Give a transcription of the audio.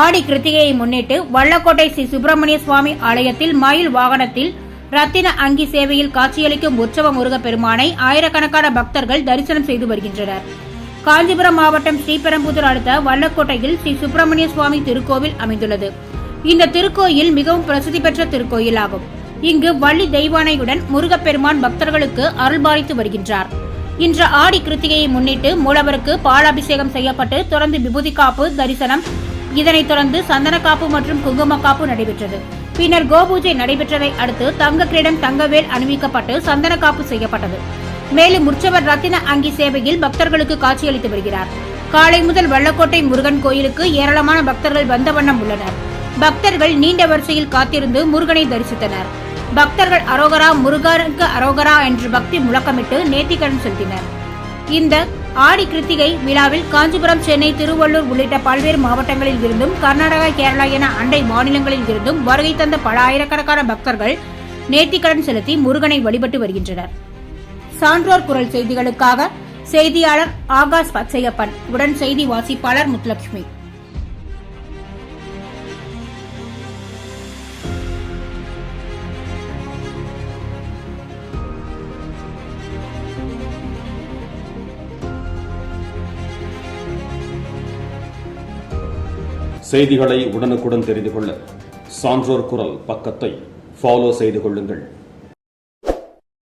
ஆடி கிருத்திகையை முன்னிட்டு வல்லக்கோட்டை ஸ்ரீ சுப்பிரமணிய சுவாமி ஆலயத்தில் மயில் வாகனத்தில் ரத்தின அங்கி சேவையில் காட்சியளிக்கும் உற்சவ முருகப்பெருமானை ஆயிரக்கணக்கான பக்தர்கள் தரிசனம் செய்து வருகின்றனர். காஞ்சிபுரம் மாவட்டம் ஸ்ரீபெரும்புதூர் அடுத்த வல்லக்கோட்டையில் ஸ்ரீ சுப்பிரமணிய சுவாமி திருக்கோவில் அமைந்துள்ளது. இந்த திருக்கோயில் மிகவும் பிரசித்தி பெற்ற திருக்கோயிலாகும். இங்கு வள்ளி தெய்வானையுடன் முருகப்பெருமான் பக்தர்களுக்கு அருள்பாலித்து வருகின்றார். இன்று ஆடி கிருத்திகையை முன்னிட்டு மூலவருக்கு பாலாபிஷேகம் செய்யப்பட்டு தொடர்ந்து விபூதி காப்பு தரிசனம், இதனைத் தொடர்ந்து சந்தன காப்பு மற்றும் குங்கும காப்பு நடைபெற்றது. பின்னர் கோபூஜை நடைபெற்றதை அடுத்து தங்க கிரீடம் தங்கவேல் அணிவிக்கப்பட்டு சந்தன காப்பு செய்யப்பட்டது. மேலும் உற்சவர் ரத்தின அங்கி சேவையில் பக்தர்களுக்கு காட்சியளித்து வருகிறார். காலை முதல் வல்லக்கோட்டை முருகன் கோயிலுக்கு ஏராளமான பக்தர்கள் வந்த வண்ணம் உள்ளனர். பக்தர்கள் நீண்ட வரிசையில் காத்திருந்து முருகனை தரிசித்தனர். பக்தர்கள் அரோகரா முருகனுக்கு அரோகரா என்று பக்தி முழக்கமிட்டு நேர்த்திக்கடன் செலுத்தினர். இந்த ஆடி கிருத்திகை விழாவில் காஞ்சிபுரம், சென்னை, திருவள்ளூர் உள்ளிட்ட பல்வேறு மாவட்டங்களில் இருந்தும் கர்நாடகா, கேரளா என அண்டை மாநிலங்களில் இருந்தும் வருகை தந்த பல ஆயிரக்கணக்கான பக்தர்கள் நேர்த்திக்கடன் செலுத்தி முருகனை வழிபட்டு வருகின்றனர். சான்றோர் குரல் செய்திகளுக்காக செய்தியாளர் ஆகாஷ் பச்சையப்பன் உடன் செய்தி வாசிப்பாளர் முத்துலட்சுமி. செய்திகளை உடனுக்குடன் தெரிந்து கொள்ள சான்றோர் குரல் பக்கத்தை ஃபாலோ செய்து கொள்ளுங்கள்.